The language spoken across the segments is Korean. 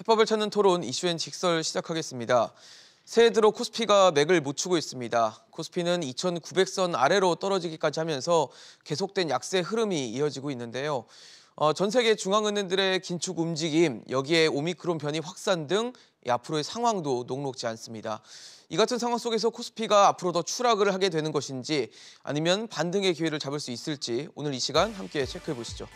해법을 찾는 토론 이슈앤 직설 시작하겠습니다. 새해 들어 코스피가 맥을 못 추고 있습니다. 코스피는 2,900선 아래로 떨어지기까지 하면서 계속된 약세 흐름이 이어지고 있는데요. 전 세계 중앙은행들의 긴축 움직임, 여기에 오미크론 변이 확산 등 앞으로의 상황도 녹록지 않습니다. 이 같은 상황 속에서 코스피가 앞으로 더 추락을 하게 되는 것인지 아니면 반등의 기회를 잡을 수 있을지 오늘 이 시간 함께 체크해 보시죠.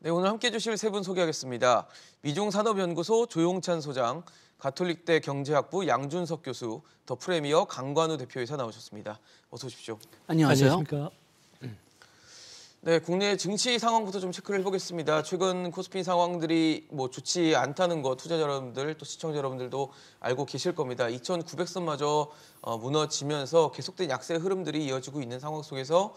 네, 오늘 함께 해주실 세 분 소개하겠습니다. 미중산업연구소 조용찬 소장, 가톨릭대 경제학부 양준석 교수, 더 프레미어 강관우 대표이사 나오셨습니다. 어서 오십시오. 안녕하세요. 안녕하십니까. 네, 국내 증시 상황부터 좀 체크를 해보겠습니다. 최근 코스피 상황들이 좋지 않다는 거 투자자 여러분들 또 시청자 여러분들도 알고 계실 겁니다. 2,900선마저 무너지면서 계속된 약세 흐름들이 이어지고 있는 상황 속에서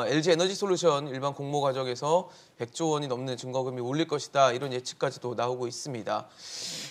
LG 에너지솔루션 일반 공모 과정에서 100조 원이 넘는 증거금이 올릴 것이다 이런 예측까지도 나오고 있습니다.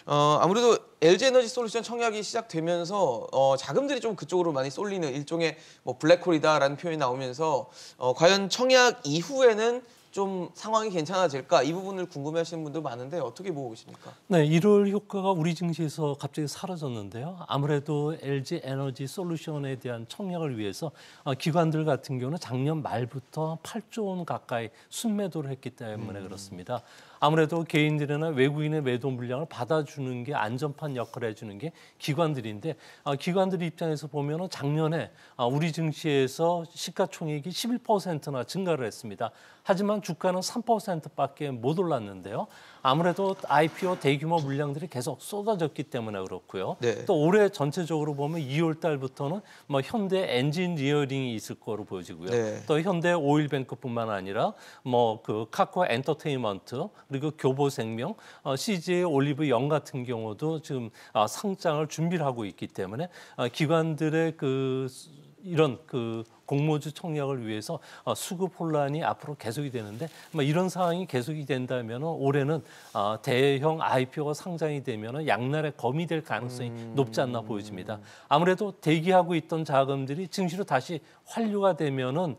아무래도 LG 에너지솔루션 청약이 시작되면서 자금들이 좀 그쪽으로 많이 쏠리는 일종의 블랙홀이다라는 표현이 나오면서 과연 청약 이후에는 좀 상황이 괜찮아질까? 이 부분을 궁금해하시는 분도 많은데 어떻게 보고 계십니까? 네, 1월 효과가 우리 증시에서 갑자기 사라졌는데요. 아무래도 LG 에너지 솔루션에 대한 청약을 위해서 기관들 같은 경우는 작년 말부터 8조 원 가까이 순매도를 했기 때문에 그렇습니다. 아무래도 개인들이나 외국인의 매도 물량을 받아주는 게 안전판 역할을 해주는 게 기관들인데 기관들 입장에서 보면은 작년에 우리 증시에서 시가총액이 11%나 증가를 했습니다. 하지만 주가는 3%밖에 못 올랐는데요. 아무래도 IPO 대규모 물량들이 계속 쏟아졌기 때문에 그렇고요. 네. 또 올해 전체적으로 보면 2월 달부터는 현대 엔지니어링이 있을 거로 보여지고요. 네. 또 현대 오일뱅크뿐만 아니라 카카오 엔터테인먼트 그리고 교보생명, CJ 올리브영 같은 경우도 지금 상장을 준비를 하고 있기 때문에 기관들의 이런 공모주 청약을 위해서 수급 혼란이 앞으로 계속이 되는데 이런 상황이 계속이 된다면 올해는 대형 IPO가 상장이 되면 양날의 검이 될 가능성이 높지 않나 보여집니다. 아무래도 대기하고 있던 자금들이 증시로 다시 환류가 되면은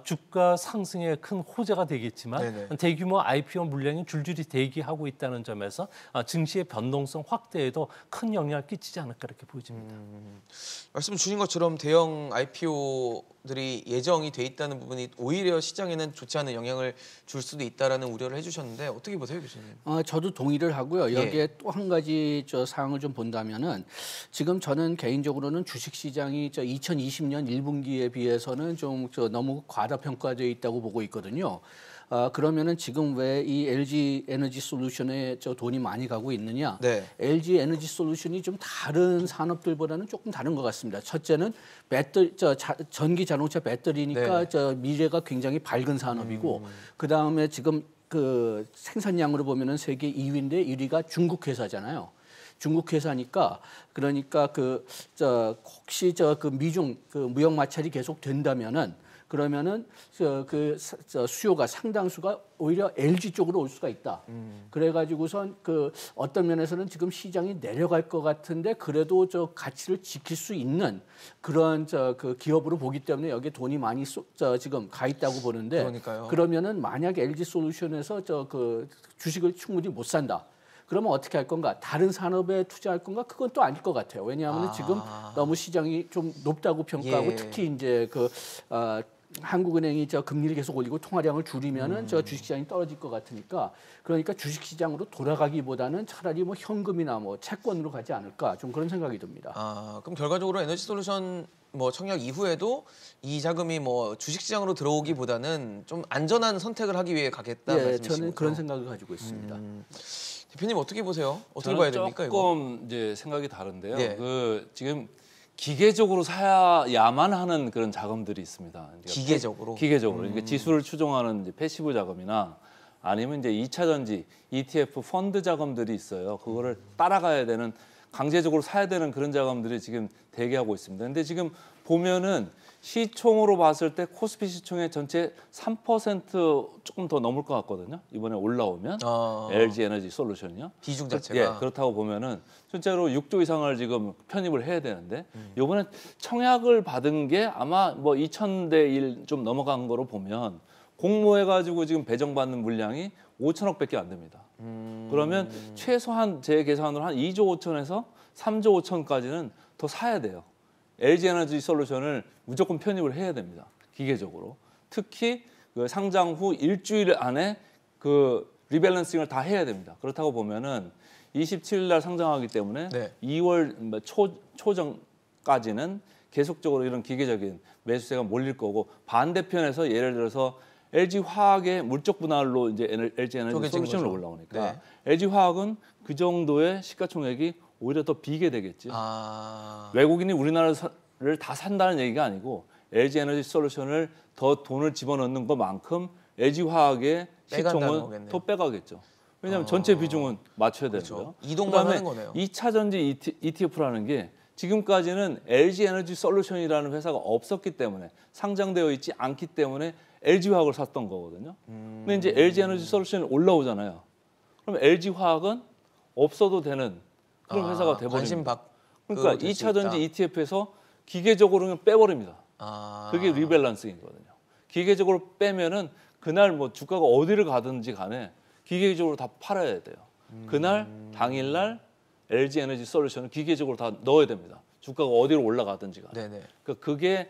주가 상승에 큰 호재가 되겠지만 네네. 대규모 IPO 물량이 줄줄이 대기하고 있다는 점에서 증시의 변동성 확대에도 큰 영향을 끼치지 않을까 이렇게 보여집니다. 말씀 주신 것처럼 대형 IPO들이 예정이 돼 있다는 부분이 오히려 시장에는 좋지 않은 영향을 줄 수도 있다라는 우려를 해주셨는데 어떻게 보세요, 교수님? 저도 동의를 하고요. 여기에 예. 또 한 가지 사항을 좀 본다면은 지금 저는 개인적으로는 주식시장이 2020년 1분기에 비해서는 좀 너무 과다평가되어 있다고 보고 있거든요. 그러면은 지금 왜 이 LG 에너지 솔루션에 돈이 많이 가고 있느냐? 네. LG 에너지 솔루션이 좀 다른 산업들보다는 조금 다른 것 같습니다. 첫째는 전기 자동차 배터리니까 네. 미래가 굉장히 밝은 산업이고, 그 다음에 지금 그 생산량으로 보면은 세계 2위인데 1위가 중국 회사잖아요. 중국 회사니까 그러니까 혹시 미중 무역 마찰이 계속 된다면은 그러면은 수요가 상당수가 오히려 LG 쪽으로 올 수가 있다. 그래가지고선 어떤 면에서는 지금 시장이 내려갈 것 같은데 그래도 가치를 지킬 수 있는 그런 기업으로 보기 때문에 여기에 돈이 많이 지금 가 있다고 보는데 그러니까요. 그러면은 만약 LG 솔루션에서 주식을 충분히 못 산다. 그러면 어떻게 할 건가? 다른 산업에 투자할 건가? 그건 또 아닐 것 같아요. 왜냐하면 지금 너무 시장이 좀 높다고 평가하고 예. 특히 이제 한국은행이 금리를 계속 올리고 통화량을 줄이면은 주식시장이 떨어질 것 같으니까 그러니까 주식시장으로 돌아가기보다는 차라리 현금이나 채권으로 가지 않을까 좀 그런 생각이 듭니다. 그럼 결과적으로 에너지솔루션 청약 이후에도 이 자금이 주식시장으로 들어오기보다는 좀 안전한 선택을 하기 위해 가겠다 말씀이신 거죠? 저는 그런 생각을 가지고 있습니다. 대표님 어떻게 보세요? 어떻게 봐야 됩니까? 조금 이제 생각이 다른데요. 네. 지금 기계적으로 사야만 하는 그런 자금들이 있습니다. 그러니까 기계적으로? 기계적으로. 그러니까 지수를 추종하는 이제 패시브 자금이나 아니면 이제 2차 전지, ETF 펀드 자금들이 있어요. 그거를 따라가야 되는 강제적으로 사야 되는 그런 자금들이 지금 대기하고 있습니다. 근데 지금 보면은 시총으로 봤을 때 코스피 시총의 전체 3% 조금 더 넘을 것 같거든요. 이번에 올라오면 LG 에너지 솔루션이요. 비중 자체가. 예, 그렇다고 보면은 실제로 6조 이상을 지금 편입을 해야 되는데 이번에 청약을 받은 게 아마 뭐 2,000대 1 좀 넘어간 거로 보면 공모해가지고 지금 배정받는 물량이 5천억밖에 안 됩니다. 그러면 최소한 제 계산으로 한 2조 5천에서 3조 5천까지는 더 사야 돼요. LG 에너지 솔루션을 무조건 편입을 해야 됩니다. 기계적으로. 특히 그 상장 후 일주일 안에 그 리밸런싱을 다 해야 됩니다. 그렇다고 보면은 27일 날 상장하기 때문에 네. 2월 초정까지는 계속적으로 이런 기계적인 매수세가 몰릴 거고 반대편에서 예를 들어서 LG 화학의 물적 분할로 이제 LG 에너지 솔루션으로 올라오니까 네. LG 화학은 그 정도의 시가총액이 오히려 더 비게 되겠죠. 외국인이 우리나라를 다 산다는 얘기가 아니고 LG 에너지 솔루션을 더 돈을 집어넣는 것만큼 LG 화학의 시총은 더 빼가겠죠. 왜냐하면 전체 비중은 맞춰야 되는 거예요. 이동만 하는 거네요. 2차 전지 ETF라는 게 지금까지는 LG 에너지 솔루션이라는 회사가 없었기 때문에 상장되어 있지 않기 때문에 LG 화학을 샀던 거거든요. 근데 이제 LG 에너지 솔루션이 올라오잖아요. 그럼 LG 화학은 없어도 되는 그런 회사가 돼버립니다. 그러니까 2차 전지 ETF에서 기계적으로 빼버립니다. 그게 리밸런싱이거든요. 기계적으로 빼면은 그날 뭐 주가가 어디를 가든지 간에 기계적으로 다 팔아야 돼요. 그날 당일날 LG 에너지 솔루션을 기계적으로 다 넣어야 됩니다. 주가가 어디로 올라가든지 간에. 네네. 그러니까 그게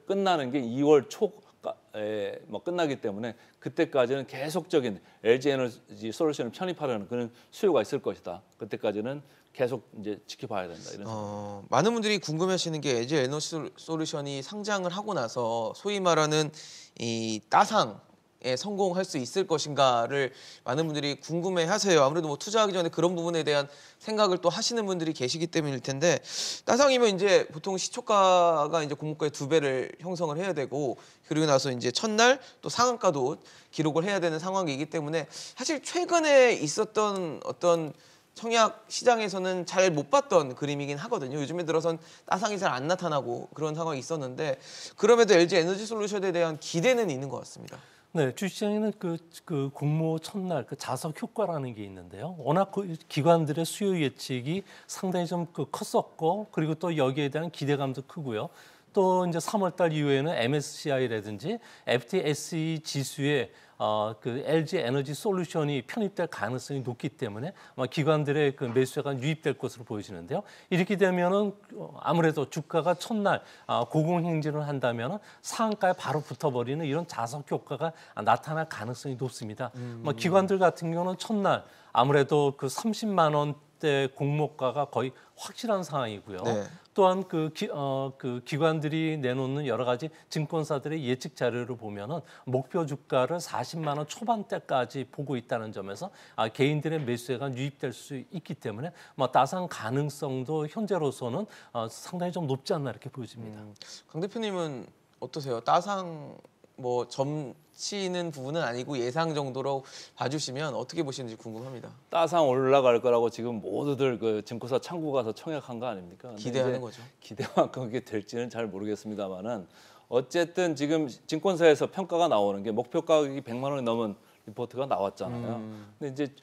끝나는 게 2월 초에 뭐 끝나기 때문에 그때까지는 계속적인 LG 에너지 솔루션을 편입하려는 그런 수요가 있을 것이다. 그때까지는 계속 이제 지켜봐야 된다. 이런 많은 분들이 궁금해하시는 게 LG 에너지 솔루션이 상장을 하고 나서 소위 말하는 이 따상에 성공할 수 있을 것인가를 많은 분들이 궁금해하세요. 아무래도 뭐 투자하기 전에 그런 부분에 대한 생각을 또 하시는 분들이 계시기 때문일 텐데 따상이면 이제 보통 시초가가 이제 공모가의 2배를 형성을 해야 되고 그리고 나서 이제 첫날 또 상한가도 기록을 해야 되는 상황이기 때문에 사실 최근에 있었던 어떤 청약 시장에서는 잘 못 봤던 그림이긴 하거든요. 요즘에 들어선 따상이 잘 안 나타나고 그런 상황이 있었는데 그럼에도 LG 에너지 솔루션에 대한 기대는 있는 것 같습니다. 네, 주시장에는 그 공모 첫날 그 자석 효과라는 게 있는데요. 워낙 그 기관들의 수요 예측이 상당히 좀 컸었고 그리고 또 여기에 대한 기대감도 크고요. 또 이제 3월달 이후에는 MSCI라든지 FTSE 지수에 그 LG 에너지 솔루션이 편입될 가능성이 높기 때문에 기관들의 그 매수세가 유입될 것으로 보여지는데요. 이렇게 되면은 아무래도 주가가 첫날 고공행진을 한다면은 상한가에 바로 붙어버리는 이런 자석 효과가 나타날 가능성이 높습니다. 기관들 같은 경우는 첫날 아무래도 그 30만 원대 공모가가 거의 확실한 상황이고요. 네. 또한 그 기관들이 내놓는 여러 가지 증권사들의 예측 자료를 보면은 목표 주가를 40만 원 초반대까지 보고 있다는 점에서 개인들의 매수세가 유입될 수 있기 때문에 따상 가능성도 현재로서는 상당히 좀 높지 않나 이렇게 보여집니다. 강 대표님은 어떠세요? 따상 뭐 점치는 부분은 아니고 예상 정도로 봐주시면 어떻게 보시는지 궁금합니다. 따상 올라갈 거라고 지금 모두들 그 증권사 창구 가서 청약한 거 아닙니까? 기대하는 거죠. 기대만큼 그게 될지는 잘 모르겠습니다만은 어쨌든 지금 증권사에서 평가가 나오는 게 목표 가격이 100만 원이 넘은 리포트가 나왔잖아요. 근데 이제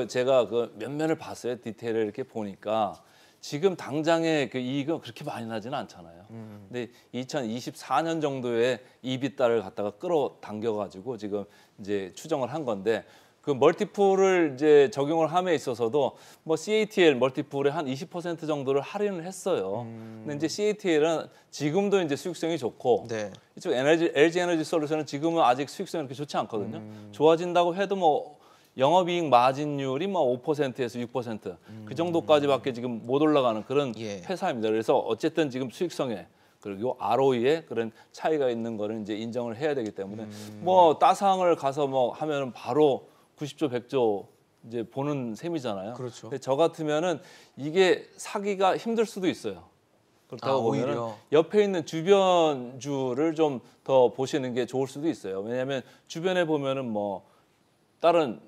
제가 그 면면을 봤어요. 디테일을 이렇게 보니까 지금 당장의 그 이익은 그렇게 많이 나지는 않잖아요. 근데 2024년 정도의 EBITDA를 갖다가 끌어당겨가지고 지금 이제 추정을 한 건데 그 멀티플을 이제 적용을 함에 있어서도 뭐 CATL 멀티플의 한 20% 정도를 할인을 했어요. 근데 이제 CATL은 지금도 이제 수익성이 좋고 네. 이쪽 LG 에너지 솔루션은 지금은 아직 수익성이 그렇게 좋지 않거든요. 좋아진다고 해도 뭐 영업이익 마진율이 뭐 5%에서 6% 그 정도까지밖에 지금 못 올라가는 그런 회사입니다. 그래서 어쨌든 지금 수익성에 그리고 ROE에 그런 차이가 있는 거를 이제 인정을 해야 되기 때문에 뭐 따상을 가서 뭐 하면은 바로 90조, 100조 이제 보는 셈이잖아요. 그렇죠. 근데 저 같으면은 이게 사기가 힘들 수도 있어요. 그렇다고 보면 오히려. 옆에 있는 주변주를 좀 더 보시는 게 좋을 수도 있어요. 왜냐하면 주변에 보면은 뭐 다른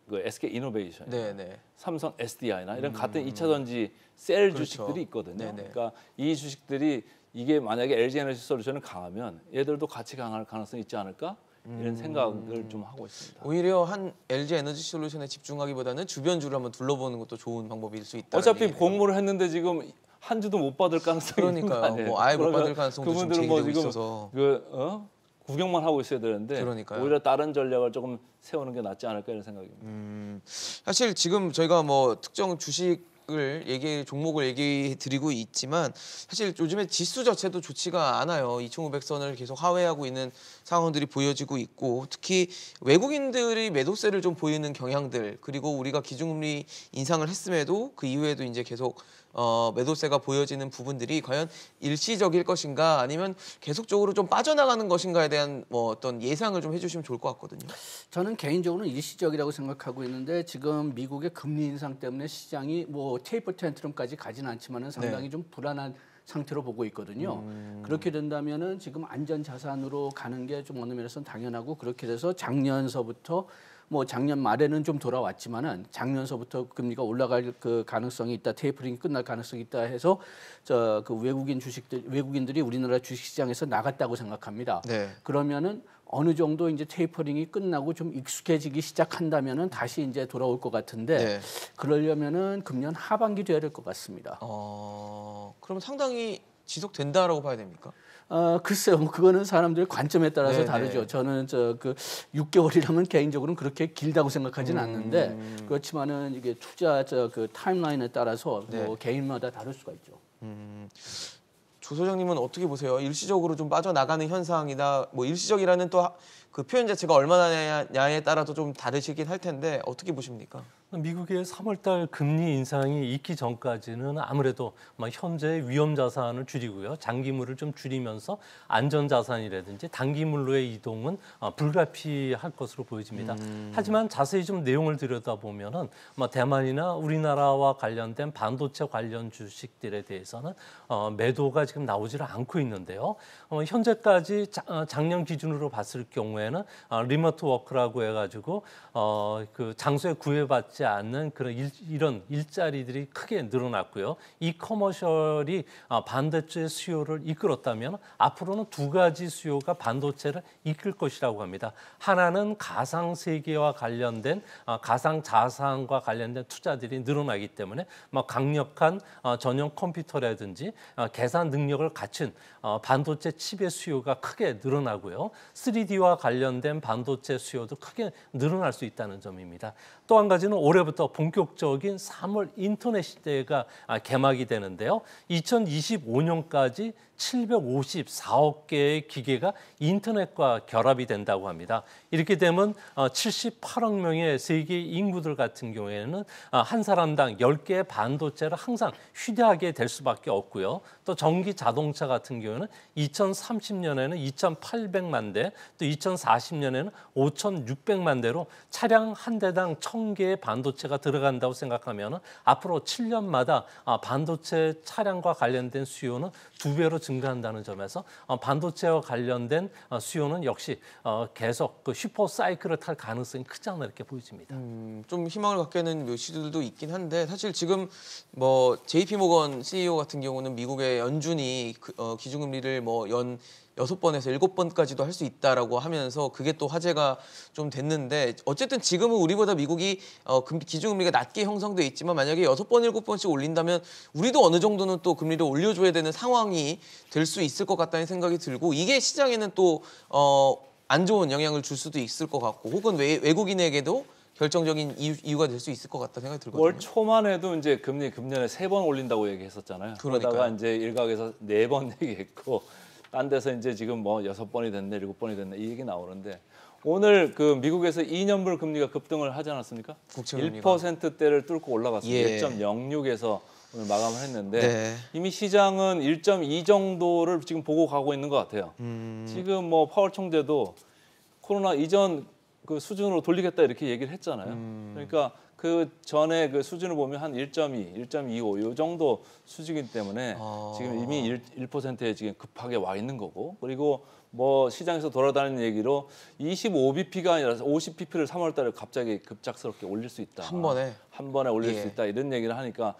그 SK 이노베이션, 네네. 삼성 SDI나 이런 같은 2차 전지 셀 그렇죠. 주식들이 있거든요. 네네. 그러니까 이 주식들이 이게 만약에 LG 에너지 솔루션을 강하면 얘들도 같이 강할 가능성이 있지 않을까 이런 생각을 좀 하고 있습니다. 오히려 한 LG 에너지 솔루션에 집중하기보다는 주변주를 한번 둘러보는 것도 좋은 방법일 수 있다. 어차피 공모를 했는데 지금 한 주도 못 받을 가능성이 있는 거 그러니까요. 아니에요. 뭐 아예 못 그러면 받을 가능성도 좀 그분들은 뭐 제기되고 지금 있어서. 구경만 하고 있어야 되는데 그러니까요. 오히려 다른 전략을 조금 세우는 게 낫지 않을까 이런 생각입니다. 사실 지금 저희가 뭐 특정 종목을 얘기해 드리고 있지만 사실 요즘에 지수 자체도 좋지가 않아요. 2,500선을 계속 하회하고 있는 상황들이 보여지고 있고 특히 외국인들이 매도세를 좀 보이는 경향들 그리고 우리가 기준금리 인상을 했음에도 그 이후에도 이제 계속 매도세가 보여지는 부분들이 과연 일시적일 것인가 아니면 계속적으로 좀 빠져나가는 것인가에 대한 뭐 어떤 예상을 좀 해주시면 좋을 것 같거든요. 저는 개인적으로는 일시적이라고 생각하고 있는데 지금 미국의 금리 인상 때문에 시장이 뭐 테이퍼 텐트럼까지 가지는 않지만은 상당히 좀 불안한 상태로 보고 있거든요. 그렇게 된다면은 지금 안전 자산으로 가는 게 좀 어느 면에서는 당연하고 그렇게 돼서 작년서부터 뭐 작년 말에는 좀 돌아왔지만은 작년서부터 금리가 올라갈 그 가능성이 있다, 테이퍼링이 끝날 가능성이 있다 해서 저 그 외국인들이 우리나라 주식시장에서 나갔다고 생각합니다. 네. 그러면은 어느 정도 이제 테이퍼링이 끝나고 좀 익숙해지기 시작한다면은 다시 이제 돌아올 것 같은데 네. 그러려면은 금년 하반기 돼야 될 것 같습니다. 그럼 상당히 지속된다라고 봐야 됩니까? 글쎄요, 뭐 그거는 사람들의 관점에 따라서 네네. 다르죠. 저는 그 6개월이라면 개인적으로는 그렇게 길다고 생각하지는 않는데 그렇지만은 이게 투자 그 타임라인에 따라서 네. 뭐 개인마다 다를 수가 있죠. 조 소장님은 어떻게 보세요? 일시적으로 좀 빠져나가는 현상이나 뭐 일시적이라는 또 그 표현 자체가 얼마나냐에 따라서 좀 다르시긴 할 텐데 어떻게 보십니까? 미국의 3월달 금리 인상이 있기 전까지는 아무래도 현재 위험 자산을 줄이고요, 장기물을 좀 줄이면서 안전 자산이라든지 단기물로의 이동은 불가피할 것으로 보여집니다. 하지만 자세히 좀 내용을 들여다보면은 대만이나 우리나라와 관련된 반도체 관련 주식들에 대해서는 매도가 지금 나오지를 않고 있는데요. 현재까지 작년 기준으로 봤을 경우에는 리모트 워크라고 해가지고 그 장소에 구애받지 않는 그런 이런 일자리들이 크게 늘어났고요. 이 커머셜이 반도체 수요를 이끌었다면 앞으로는 두 가지 수요가 반도체를 이끌 것이라고 합니다. 하나는 가상 세계와 관련된 가상 자산과 관련된 투자들이 늘어나기 때문에 강력한 전용 컴퓨터라든지 계산 능력을 갖춘 반도체 칩의 수요가 크게 늘어나고요. 3D와 관련된 반도체 수요도 크게 늘어날 수 있다는 점입니다. 또 한 가지는 올해부터 본격적인 3월 인터넷 시대가 개막이 되는데요. 2025년까지 754억 개의 기계가 인터넷과 결합이 된다고 합니다. 이렇게 되면 78억 명의 세계 인구들 같은 경우에는 한 사람당 10개의 반도체를 항상 휴대하게 될 수밖에 없고요. 또 전기 자동차 같은 경우는 2030년에는 2,800만 대, 또 2040년에는 5,600만 대로 차량 한 대당 1,000개의 반도체가 들어간다고 생각하면 앞으로 7년마다 반도체 차량과 관련된 수요는 2배로 증가한다는 점에서 반도체와 관련된 수요는 역시 계속 그 슈퍼 사이클을 탈 가능성이 크지 않나 이렇게 보여집니다. 좀 희망을 갖게 하는 묘시들도 있긴 한데 사실 지금 뭐 JP모건 CEO 같은 경우는 미국의 연준이 기준금리를 뭐 연 6번에서 7번까지도 할 수 있다라고 하면서 그게 또 화제가 좀 됐는데 어쨌든 지금은 우리보다 미국이 기준금리가 낮게 형성돼 있지만 만약에 6번, 7번씩 올린다면 우리도 어느 정도는 또 금리를 올려줘야 되는 상황이 될 수 있을 것 같다는 생각이 들고 이게 시장에는 또 안 좋은 영향을 줄 수도 있을 것 같고 혹은 외국인에게도 결정적인 이유가 될 수 있을 것 같다 생각이 들거든요. 월 초만 해도 이제 금년에 3번 올린다고 얘기했었잖아요. 그러다가 이제 일각에서 4번 얘기했고 딴 데서 이제 지금 뭐 6번이 됐네, 7번이 됐네 이 얘기 나오는데 오늘 그 미국에서 2년물 금리가 급등을 하지 않았습니까? 1%대를 뚫고 올라갔습니다. 예. 1.06에서 오늘 마감을 했는데 네. 이미 시장은 1.2 정도를 지금 보고 가고 있는 것 같아요. 지금 뭐 파월 총재도 코로나 이전 그 수준으로 돌리겠다 이렇게 얘기를 했잖아요. 그러니까 그 전에 그 수준을 보면 한 1.2, 1.25 이 정도 수준이기 때문에 지금 이미 1%에 지금 급하게 와 있는 거고 그리고 뭐 시장에서 돌아다니는 얘기로 25bp가 아니라 50bp를 3월달에 갑자기 급작스럽게 올릴 수 있다. 한 번에 올릴 수 있다 이런 얘기를 하니까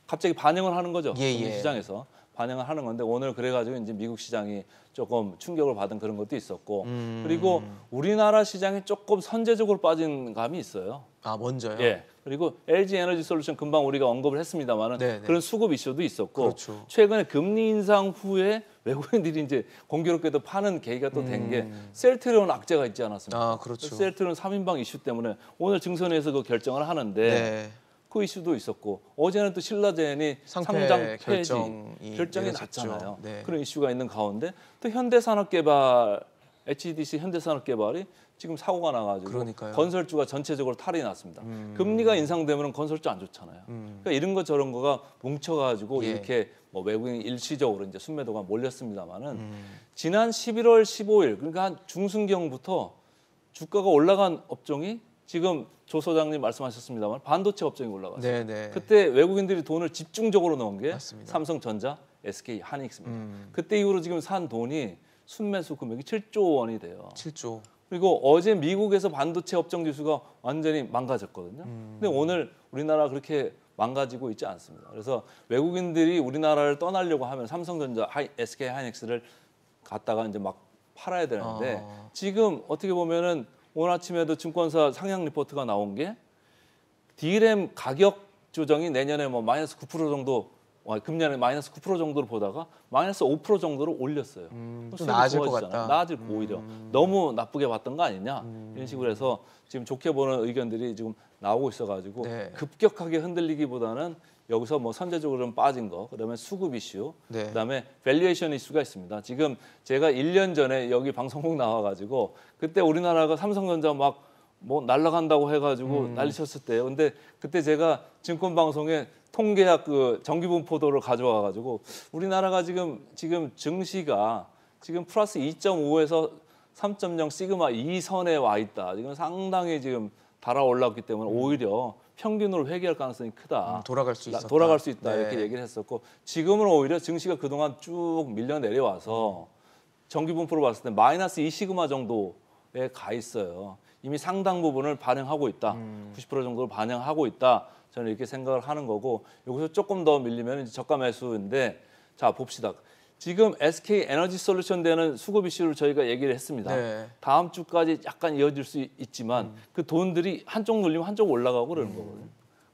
갑자기 반영을 하는 거죠. 금리 시장에서 반영을 하는 건데 오늘 그래가지고 이제 미국 시장이 조금 충격을 받은 그런 것도 있었고 그리고 우리나라 시장이 조금 선제적으로 빠진 감이 있어요. 아 먼저요? 예. 그리고 LG 에너지 솔루션 금방 우리가 언급을 했습니다만은 네네. 그런 수급 이슈도 있었고 그렇죠. 최근에 금리 인상 후에 외국인들이 이제 공교롭게도 파는 계기가 또 된 게 셀트리온 악재가 있지 않았습니까? 아 그렇죠. 셀트리온 3인방 이슈 때문에 오늘 증선에서 그 결정을 하는데 네. 그 이슈도 있었고 어제는 또 신라젠이 상장 상장 폐지 결정이 내려졌죠. 났잖아요. 네. 그런 이슈가 있는 가운데 또 현대산업개발 HDC 현대산업개발이 지금 사고가 나가지고 그러니까요. 건설주가 전체적으로 탈이 났습니다. 금리가 인상되면 건설주 안 좋잖아요. 그러니까 이런 거 저런 거가 뭉쳐가지고 예. 이렇게 뭐 외국인 일시적으로 이제 순매도가 몰렸습니다만은 지난 11월 15일 그러니까 한 중순경부터 주가가 올라간 업종이 지금 조 소장님 말씀하셨습니다만 반도체 업종이 올라갔어요. 네네. 그때 외국인들이 돈을 집중적으로 넣은 게 맞습니다. 삼성전자, SK 하이닉스입니다. 그때 이후로 지금 산 돈이 순매수 금액이 7조 원이 돼요. 7조. 그리고 어제 미국에서 반도체 업종 지수가 완전히 망가졌거든요. 근데 오늘 우리나라 그렇게 망가지고 있지 않습니다. 그래서 외국인들이 우리나라를 떠나려고 하면 삼성전자, SK 하이닉스를 갖다가 이제 막 팔아야 되는데 지금 어떻게 보면은 오늘 아침에도 증권사 상향 리포트가 나온 게 D램 가격 조정이 내년에 뭐 마이너스 9% 정도, 금년에 마이너스 9% 정도로 보다가 마이너스 5% 정도로 올렸어요. 좀 나아질 것 같다. 나아질 오히려 너무 나쁘게 봤던 거 아니냐 이런 식으로 해서 지금 좋게 보는 의견들이 지금 나오고 있어가지고 네. 급격하게 흔들리기보다는 여기서 뭐 선제적으로 좀 빠진 거, 그다음에 수급 이슈, 네. 그다음에 밸류에이션 이슈가 있습니다. 지금 제가 1년 전에 여기 방송국 나와가지고 그때 우리나라가 삼성전자 막 뭐 날라간다고 해가지고 난리쳤을 때요. 근데 그때 제가 증권 방송에 통계학 그 정기분포도를 가져와가지고 우리나라가 지금 증시가 지금 플러스 2.5에서 3.0 시그마 2선에 와 있다. 지금 상당히 지금 달아올랐기 때문에 오히려 평균으로 회귀할 가능성이 크다. 돌아갈 수 있었다. 돌아갈 수 있다. 네. 이렇게 얘기를 했었고 지금은 오히려 증시가 그동안 쭉 밀려 내려와서 정기분포로 봤을 때 마이너스 2 시그마 정도에 가 있어요. 이미 상당 부분을 반영하고 있다. 90% 정도를 반영하고 있다. 저는 이렇게 생각을 하는 거고 여기서 조금 더 밀리면 이제 저가 매수인데 자 봅시다. 지금 SK 에너지 솔루션 되는 수급 이슈를 저희가 얘기를 했습니다. 네. 다음 주까지 약간 이어질 수 있지만 그 돈들이 한쪽 눌리면 한쪽 올라가고 그러는 거거든요.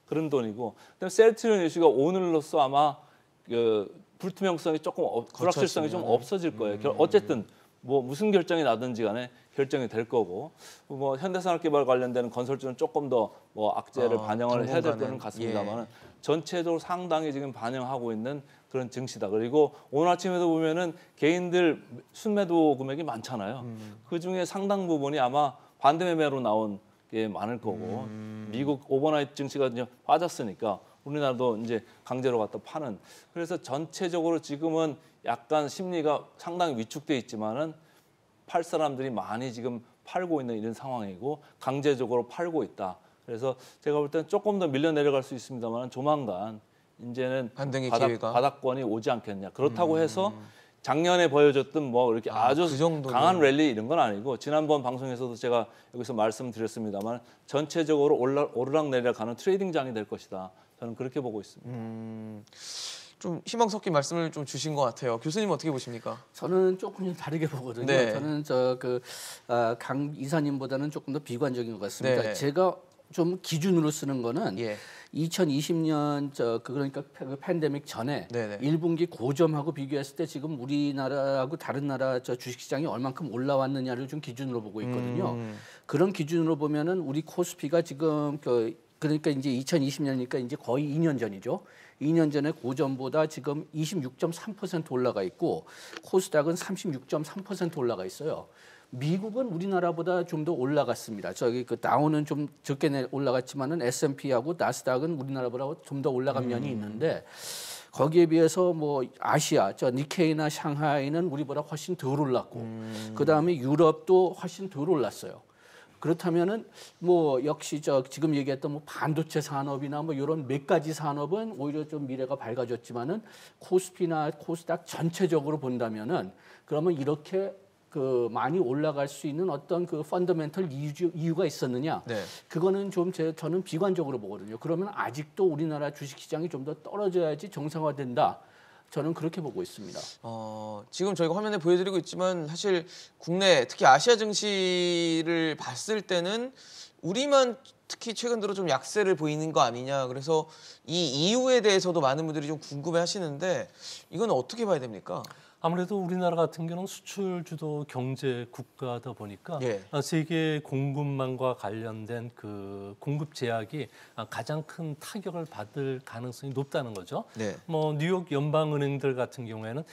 그런 돈이고 그다음에 셀트리온 이슈가 오늘로써 아마 그 불투명성이 조금 불확실성이 좀 없어질 거예요. 어쨌든 뭐 무슨 결정이 나든지 간에 결정이 될 거고 뭐 현대산업개발 관련된 건설주는 조금 더 뭐 악재를 반영을 해야 될 거는 같습니다만은 전체적으로 상당히 지금 반영하고 있는 그런 증시다. 그리고 오늘 아침에도 보면은 개인들 순매도 금액이 많잖아요. 그 중에 상당 부분이 아마 반대 매매로 나온 게 많을 거고 미국 오버나이트 증시가 이제 빠졌으니까 우리나라도 이제 강제로 갖다 파는. 그래서 전체적으로 지금은 약간 심리가 상당히 위축돼 있지만은 팔 사람들이 많이 지금 팔고 있는 이런 상황이고 강제적으로 팔고 있다. 그래서 제가 볼 때는 조금 더 밀려 내려갈 수 있습니다만 조만간 이제는 반등의 기회가 바닥권이 오지 않겠냐. 그렇다고 해서 작년에 보여줬던 뭐 이렇게 아주 그 정도는... 강한 랠리 이런 건 아니고 지난번 방송에서도 제가 여기서 말씀드렸습니다만 전체적으로 오르락내리락 가는 트레이딩장이 될 것이다. 저는 그렇게 보고 있습니다. 좀 희망 섞인 말씀을 좀 주신 것 같아요. 교수님 어떻게 보십니까? 저는 조금 좀 다르게 보거든요. 네. 저는 강 이사님보다는 조금 더 비관적인 것 같습니다. 네. 제가 좀 기준으로 쓰는 거는 예. 2020년 그러니까 그 팬데믹 전에 네네. 1분기 고점하고 비교했을 때 지금 우리나라하고 다른 나라 주식시장이 얼만큼 올라왔느냐를 좀 기준으로 보고 있거든요. 그런 기준으로 보면은 우리 코스피가 지금 그러니까 이제 2020년이니까 이제 거의 2년 전이죠. 2년 전에 고점보다 지금 26.3% 올라가 있고 코스닥은 36.3% 올라가 있어요. 미국은 우리나라보다 좀 더 올라갔습니다. 저기 그 다우는 좀 적게 올라갔지만은 S&P하고 나스닥은 우리나라보다 좀 더 올라간 면이 있는데 거기에 비해서 뭐 아시아, 니케이나 샹하이는 우리보다 훨씬 덜 올랐고 그 다음에 유럽도 훨씬 덜 올랐어요. 그렇다면은 뭐 역시 지금 얘기했던 뭐 반도체 산업이나 뭐 이런 몇 가지 산업은 오히려 좀 미래가 밝아졌지만은 코스피나 코스닥 전체적으로 본다면은 그러면 이렇게 그 많이 올라갈 수 있는 어떤 그 펀더멘털 이유가 있었느냐? 네. 그거는 좀 저는 비관적으로 보거든요. 그러면 아직도 우리나라 주식시장이 좀 더 떨어져야지 정상화된다. 저는 그렇게 보고 있습니다. 지금 저희가 화면에 보여드리고 있지만 사실 국내 특히 아시아 증시를 봤을 때는 우리만 특히 최근 들어 좀 약세를 보이는 거 아니냐. 그래서 이 이유에 대해서도 많은 분들이 좀 궁금해하시는데 이건 어떻게 봐야 됩니까? 아무래도 우리나라 같은 경우는 수출 주도 경제 국가다 보니까 예. 세계 공급망과 관련된 그 공급 제약이 가장 큰 타격을 받을 가능성이 높다는 거죠. 네. 뭐 뉴욕 연방은행들 같은 경우에는